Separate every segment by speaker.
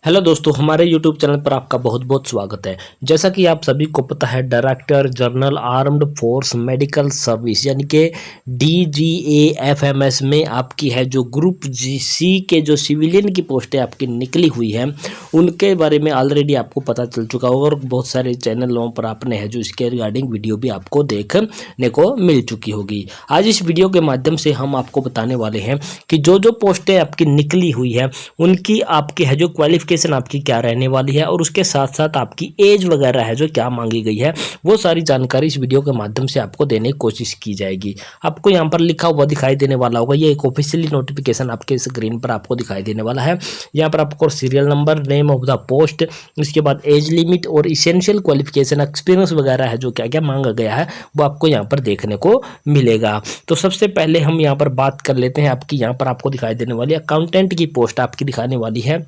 Speaker 1: Hello दोस्तों, हमारे YouTube channel पर आपका बहुत बहुत स्वागत है। जैसा कि आप सभी को पता है, director general armed force medical service यानी कि DGAFMS में आपकी है जो ग्रुप सी के जो सिविलियन की पोस्टें आपकी निकली हुई हैं, उनके बारे में ऑलरेडी आपको पता चल चुका होगा और बहुत सारे चैनलों पर आपने है जो इसके रिगार्डिंग वीडियो भी आपको देखने को मिल चुकी होगी। आज इस वीडियो के माध्यम से हम आपको बताने वाले हैं कि जो जो पोस्टें आपकी निकली हुई है उनकी आपकी है जो क्वालिफिकेशन आपकी क्या रहने वाली है और उसके साथ साथ आपकी एज वगैरह है जो क्या मांगी गई है, वो सारी जानकारी इस वीडियो के माध्यम से आपको देने की कोशिश की जाएगी। आपको यहाँ पर लिखा हुआ दिखाई देने वाला होगा, ये एक ऑफिशियली नोटिफिकेशन आपके स्क्रीन पर आपको दिखाई देने वाला है। यहाँ पर आपको serial number, name of the post, इसके बाद एज लिमिट और इसेंशियल क्वालिफिकेशन, एक्सपीरियंस वगैरह है जो क्या क्या मांगा गया है वो आपको यहाँ पर देखने को मिलेगा। तो सबसे पहले हम यहाँ पर बात कर लेते हैं, आपकी यहाँ पर आपको दिखाई देने वाली अकाउंटेंट की पोस्ट आपकी दिखाने वाली है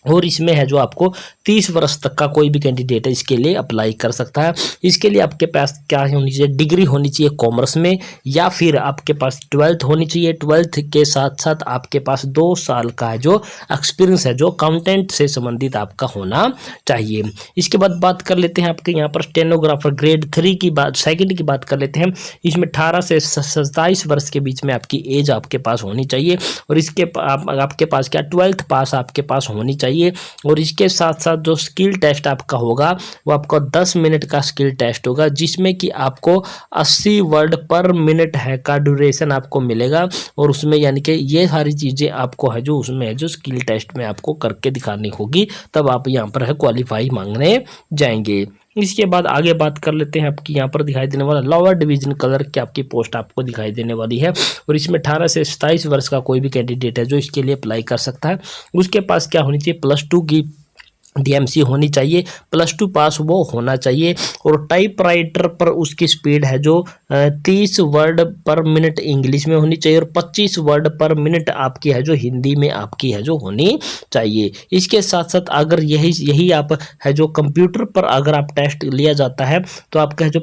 Speaker 1: और इसमें है जो आपको 30 वर्ष तक का कोई भी कैंडिडेट है इसके लिए अप्लाई कर सकता है। इसके लिए आपके पास क्या होनी चाहिए, डिग्री होनी चाहिए कॉमर्स में, या फिर आपके पास 12th होनी चाहिए। 12th के साथ साथ आपके पास 2 साल का है जो एक्सपीरियंस है जो अकाउंटेंट से संबंधित आपका होना चाहिए। इसके बाद बात कर लेते हैं आपके यहाँ पर स्टेनोग्राफर ग्रेड 3 की बात, सेकंड की बात कर लेते हैं। इसमें 18 से 27 वर्ष के बीच में आपकी एज आपके पास होनी चाहिए और इसके आपके पास क्या 12th पास आपके पास होनी चाहिए। और इसके साथ साथ जो स्किल टेस्ट आपका होगा वो आपका 10 मिनट का स्किल टेस्ट होगा, जिसमें कि आपको 80 वर्ड पर मिनट है का ड्यूरेशन आपको मिलेगा और उसमें यानी कि ये सारी चीज़ें आपको है जो उसमें है जो स्किल टेस्ट में आपको करके दिखानी होगी, तब आप यहाँ पर है क्वालिफाई मांगने जाएंगे। इसके बाद आगे बात कर लेते हैं, आपकी यहाँ पर दिखाई देने वाला लोअर डिवीजन कलर की आपकी पोस्ट आपको दिखाई देने वाली है और इसमें 18 से 27 वर्ष का कोई भी कैंडिडेट है जो इसके लिए अप्लाई कर सकता है। उसके पास क्या होनी चाहिए, +2 की DMC होनी चाहिए, +2 पास वो होना चाहिए और टाइपराइटर पर उसकी स्पीड है जो 30 वर्ड पर मिनट इंग्लिश में होनी चाहिए और 25 वर्ड पर मिनट आपकी है जो हिंदी में आपकी है जो होनी चाहिए। इसके साथ साथ अगर यही आप है जो कंप्यूटर पर अगर आप टेस्ट लिया जाता है तो आपका है जो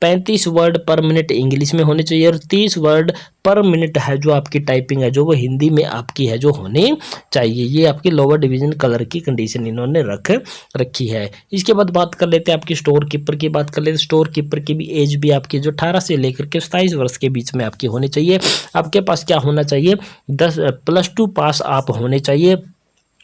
Speaker 1: 35 वर्ड पर मिनट इंग्लिश में होने चाहिए और 30 वर्ड पर मिनट है जो आपकी टाइपिंग है जो वो हिंदी में आपकी है जो होनी चाहिए। ये आपकी लोअर डिवीजन कलर की कंडीशन इन्होंने रखी है। इसके बाद बात कर लेते हैं आपकी स्टोर कीपर की बात कर लेते हैं। स्टोर कीपर की भी एज भी आपकी जो 18 से लेकर के 27 वर्ष के बीच में आपकी होनी चाहिए। आपके पास क्या होना चाहिए, 10+2 पास आप होने चाहिए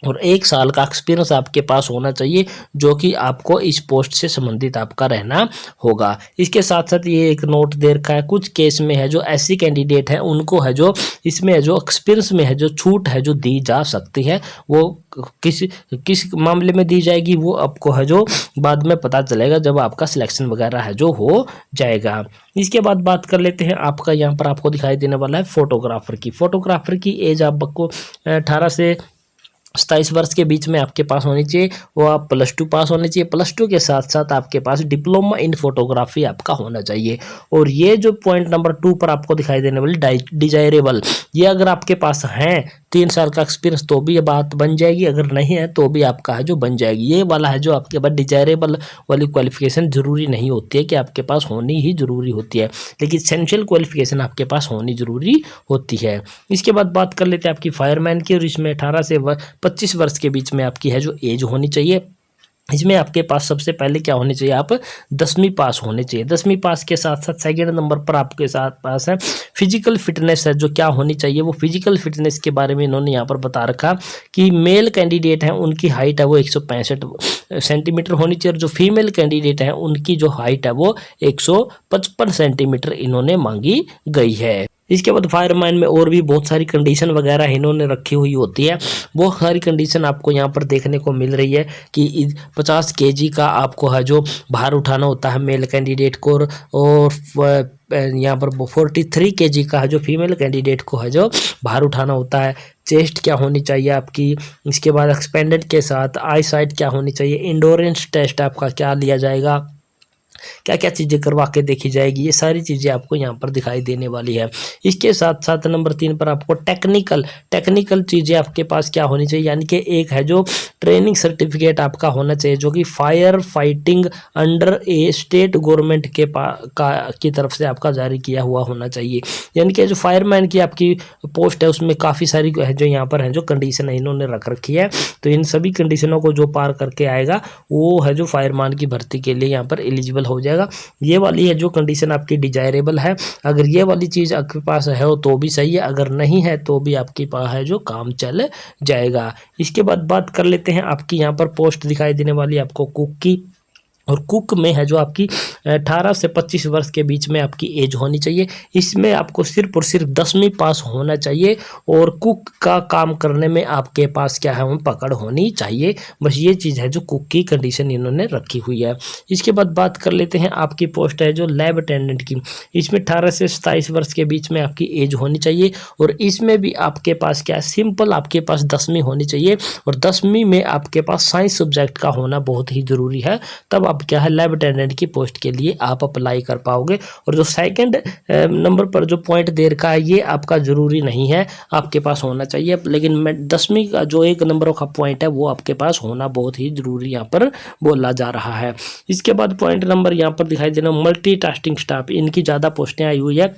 Speaker 1: और 1 साल का एक्सपीरियंस आपके पास होना चाहिए जो कि आपको इस पोस्ट से संबंधित आपका रहना होगा। इसके साथ साथ ये एक नोट दे रखा है, कुछ केस में है जो ऐसी कैंडिडेट है उनको है जो इसमें है जो एक्सपीरियंस में है जो छूट है जो दी जा सकती है, वो किस मामले में दी जाएगी वो आपको है जो बाद में पता चलेगा जब आपका सिलेक्शन वगैरह है जो हो जाएगा। इसके बाद बात कर लेते हैं, आपका यहाँ पर आपको दिखाई देने वाला है फोटोग्राफर की एज आपको 18 से 27 वर्ष के बीच में आपके पास होनी चाहिए, वो आप +2 पास होने चाहिए। +2 के साथ साथ आपके पास डिप्लोमा इन फोटोग्राफी आपका होना चाहिए। और ये जो पॉइंट नंबर 2 पर आपको दिखाई देने वाली डिजायरेबल, ये अगर आपके पास है 3 साल का एक्सपीरियंस तो भी ये बात बन जाएगी, अगर नहीं है तो भी आपका है जो बन जाएगी। ये वाला है जो आपके पास डिजायरेबल वाली क्वालिफिकेशन जरूरी नहीं होती है कि आपके पास होनी ही जरूरी होती है, लेकिन एसेंशियल क्वालिफिकेशन आपके पास होनी जरूरी होती है। इसके बाद बात कर लेते हैं आपकी फायरमैन की और इसमें 18 से 25 वर्ष के बीच में आपकी है जो एज होनी चाहिए। इसमें आपके पास सबसे पहले क्या होने चाहिए, आप 10वीं पास होने चाहिए। 10वीं पास के साथ साथ सेकंड नंबर पर आपके साथ पास है फिजिकल फिटनेस है जो क्या होनी चाहिए, वो फिजिकल फिटनेस के बारे में इन्होंने यहाँ पर बता रखा कि मेल कैंडिडेट हैं उनकी हाइट है वो 165 सेंटीमीटर होनी चाहिए और जो फीमेल कैंडिडेट हैं उनकी जो हाइट है वो 155 सेंटीमीटर इन्होंने मांगी गई है। इसके बाद फायरमैन में और भी बहुत सारी कंडीशन वगैरह इन्होंने रखी हुई होती है, वो सारी कंडीशन आपको यहाँ पर देखने को मिल रही है कि 50 kg का आपको है जो भार उठाना होता है मेल कैंडिडेट को और यहाँ पर 43 kg का है जो फीमेल कैंडिडेट को है जो भार उठाना होता है। चेस्ट क्या होनी चाहिए आपकी, इसके बाद एक्सपेंडेड के साथ आई साइट क्या होनी चाहिए, इंडोरेंस टेस्ट आपका क्या लिया जाएगा, क्या क्या चीज़ें करवा के देखी जाएगी, ये सारी चीज़ें आपको यहाँ पर दिखाई देने वाली है। इसके साथ साथ नंबर 3 पर आपको टेक्निकल चीज़ें आपके पास क्या होनी चाहिए, यानी कि एक है जो ट्रेनिंग सर्टिफिकेट आपका होना चाहिए जो कि फायर फाइटिंग अंडर ए स्टेट गवर्नमेंट की तरफ से आपका जारी किया हुआ होना चाहिए। यानी कि जो फायरमैन की आपकी पोस्ट है उसमें काफ़ी सारी है जो यहाँ पर है जो कंडीशन है इन्होंने रख रखी है। तो इन सभी कंडीशनों को जो पार करके आएगा वो है जो फायरमैन की भर्ती के लिए यहाँ पर एलिजिबल हो जाएगा। ये वाली है जो कंडीशन आपकी डिजायरेबल है। अगर ये वाली चीज़ आपके पास है तो भी सही है, अगर नहीं है तो भी आपके पास है जो काम चल जाएगा। इसके बाद बात कर लेते हैं आपकी यहाँ पर पोस्ट दिखाई देने वाली आपको कुक की। और कुक में है जो आपकी 18 से 25 वर्ष के बीच में आपकी एज होनी चाहिए। इसमें आपको सिर्फ और सिर्फ 10वीं पास होना चाहिए और कुक का काम करने में आपके पास क्या है पकड़ होनी चाहिए। बस ये चीज़ है जो कुक की कंडीशन इन्होंने रखी हुई है। इसके बाद बात कर लेते हैं आपकी पोस्ट है जो लैब अटेंडेंट की। इसमें 18 से 27 वर्ष के बीच में आपकी एज होनी चाहिए और इसमें भी आपके पास क्या है सिंपल आपके पास 10वीं होनी चाहिए और 10वीं में आपके पास साइंस सब्जेक्ट का होना बहुत ही ज़रूरी है। तब क्या है लैब अटेंडेंट की पोस्ट के लिए आप अप्लाई कर पाओगे। और जो सेकंड नंबर पर जो पॉइंट दे रखा है ये आपका जरूरी नहीं है, आपके पास होना चाहिए, लेकिन 10वीं का जो एक नंबर का पॉइंट है वो आपके पास होना बहुत ही जरूरी यहाँ पर बोला जा रहा है। इसके बाद पॉइंट नंबर यहाँ पर दिखाई देना मल्टीटास्किंग स्टाफ, इनकी ज़्यादा पोस्टें आई हुई है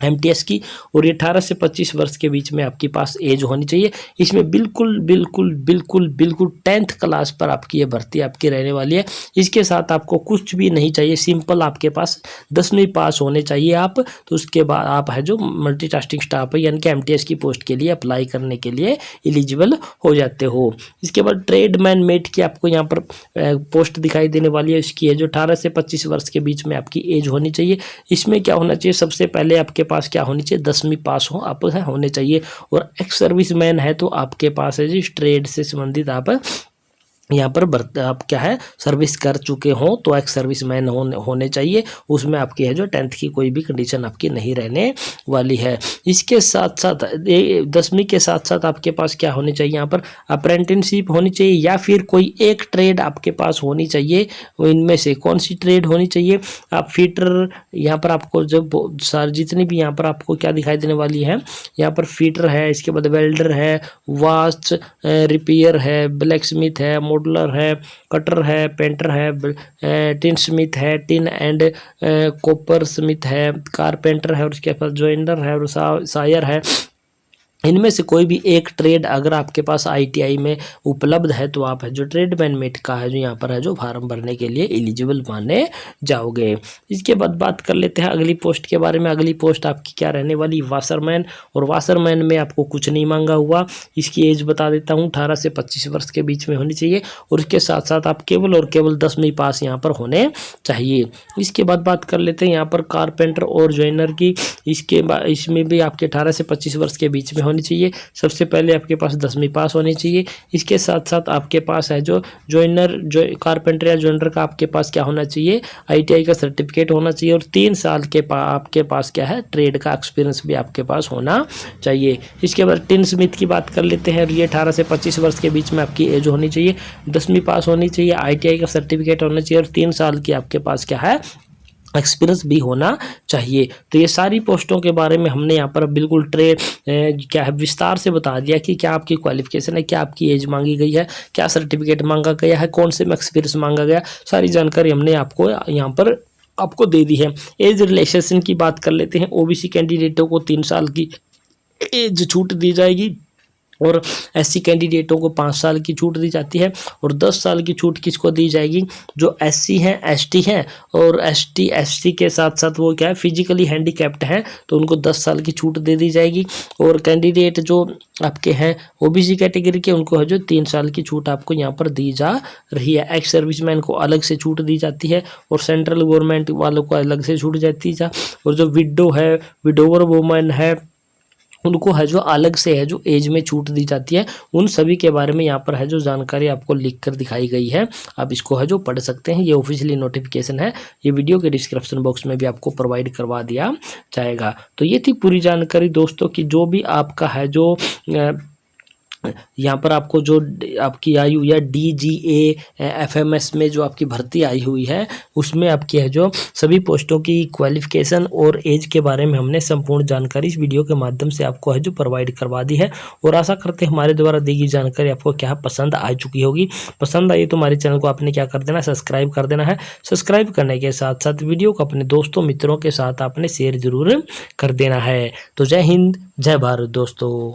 Speaker 1: MTS की और ये 18 से 25 वर्ष के बीच में आपके पास एज होनी चाहिए। इसमें बिल्कुल बिल्कुल बिल्कुल बिल्कुल 10th क्लास पर आपकी ये भर्ती आपकी रहने वाली है। इसके साथ आपको कुछ भी नहीं चाहिए, सिंपल आपके पास 10वीं पास होने चाहिए आप। तो उसके बाद आप है जो मल्टीटास्किंग स्टाफ है यानी कि MTS की पोस्ट के लिए अप्लाई करने के लिए एलिजिबल हो जाते हो। इसके बाद ट्रेडमैन मेट की आपको यहाँ पर पोस्ट दिखाई देने वाली है। इसकी है जो 18 से 25 वर्ष के बीच में आपकी एज होनी चाहिए। इसमें क्या होना चाहिए, सबसे पहले आपके पास क्या होनी चाहिए 10वीं पास हो आप होने चाहिए और एक्स सर्विसमैन है तो आपके पास है जी ट्रेड से संबंधित आप यहाँ पर आप क्या है सर्विस कर चुके हो तो एक्स सर्विसमैन होने चाहिए। उसमें आपकी है जो 10th की कोई भी कंडीशन आपकी नहीं रहने वाली है। इसके साथ साथ 10वीं के साथ साथ आपके पास क्या होनी चाहिए यहाँ पर अप्रेंटिसशिप होनी चाहिए या फिर कोई एक ट्रेड आपके पास होनी चाहिए। इनमें से कौन सी ट्रेड होनी चाहिए, आप फीटर यहाँ पर आपको जब सार जितनी भी यहाँ पर आपको क्या दिखाई देने वाली है, यहाँ पर फीटर है, इसके बाद वेल्डर है, वाच रिपेयर है, ब्लैक स्मिथ है, मॉडलर है, कटर है, पेंटर है, टिन स्मिथ है, टिन एंड कॉपर स्मिथ है, कारपेंटर है और उसके पास जॉइनर है और सायर है। इनमें से कोई भी एक ट्रेड अगर आपके पास ITI में उपलब्ध है तो आप है जो ट्रेडमैन मेट का है जो यहाँ पर है जो फार्म भरने के लिए एलिजिबल माने जाओगे। इसके बाद बात कर लेते हैं अगली पोस्ट के बारे में। अगली पोस्ट आपकी क्या रहने वाली वाशरमैन, और वाशरमैन में आपको कुछ नहीं मांगा हुआ। इसकी एज बता देता हूँ 18 से 25 वर्ष के बीच में होनी चाहिए और उसके साथ साथ आप केवल और केवल 10वीं पास यहाँ पर होने चाहिए। इसके बाद बात कर लेते हैं यहाँ पर कारपेंटर और जॉइनर की। इसमें भी आपके 18 से 25 वर्ष के बीच में होनी चाहिए। सबसे पहले आपके पास 10वीं पास होनी चाहिए। इसके साथ साथ आपके पास है जो जॉइनर जो कारपेंटर या जॉइनर का आपके पास क्या होना चाहिए ITI का सर्टिफिकेट होना चाहिए और 3 साल के आपके पास क्या है ट्रेड का एक्सपीरियंस भी आपके पास होना चाहिए। इसके बाद टिन स्मिथ की बात कर लेते हैं। ये 18 से 25 वर्ष के बीच में आपकी एज होनी चाहिए, 10वीं पास होनी चाहिए, ITI का सर्टिफिकेट होना चाहिए और 3 साल की आपके पास क्या है एक्सपीरियंस भी होना चाहिए। तो ये सारी पोस्टों के बारे में हमने यहाँ पर बिल्कुल क्या है विस्तार से बता दिया कि क्या आपकी क्वालिफिकेशन है, क्या आपकी एज मांगी गई है, क्या सर्टिफिकेट मांगा गया है, कौन से में एक्सपीरियंस मांगा गया, सारी जानकारी हमने आपको यहाँ पर आपको दे दी है। एज रिलैक्सेशन की बात कर लेते हैं। OBC कैंडिडेटों को 3 साल की एज छूट दी जाएगी और SC कैंडिडेटों को 5 साल की छूट दी जाती है और 10 साल की छूट किसको दी जाएगी, जो SC हैं, ST हैं और ST SC के साथ साथ वो क्या है फिजिकली हैंडीकैप्ड हैं तो उनको 10 साल की छूट दे दी जाएगी। और कैंडिडेट जो आपके हैं OBC कैटेगरी के उनको है जो 3 साल की छूट आपको यहाँ पर दी जा रही है। एक्स सर्विसमैन को अलग से छूट दी जाती है और सेंट्रल गवर्नमेंट वालों को अलग से छूट जाती है। और जो विडो है, विडोवर वुमन है, उनको है जो अलग से है जो एज में छूट दी जाती है। उन सभी के बारे में यहाँ पर है जो जानकारी आपको लिख कर दिखाई गई है, आप इसको है जो पढ़ सकते हैं। ये ऑफिशियली नोटिफिकेशन है, ये वीडियो के डिस्क्रिप्शन बॉक्स में भी आपको प्रोवाइड करवा दिया जाएगा। तो ये थी पूरी जानकारी दोस्तों की जो भी आपका है जो यहाँ पर आपको जो आपकी आई हुई है DGA FMS में जो आपकी भर्ती आई हुई है, उसमें आपकी है जो सभी पोस्टों की क्वालिफिकेशन और एज के बारे में हमने संपूर्ण जानकारी इस वीडियो के माध्यम से आपको है जो प्रोवाइड करवा दी है। और आशा करते हैं हमारे द्वारा दी गई जानकारी आपको क्या पसंद आ चुकी होगी। पसंद आई तो हमारे चैनल को आपने क्या कर देना, सब्सक्राइब कर देना है। सब्सक्राइब करने के साथ साथ वीडियो को अपने दोस्तों मित्रों के साथ आपने शेयर जरूर कर देना है। तो जय हिंद, जय भारत दोस्तों।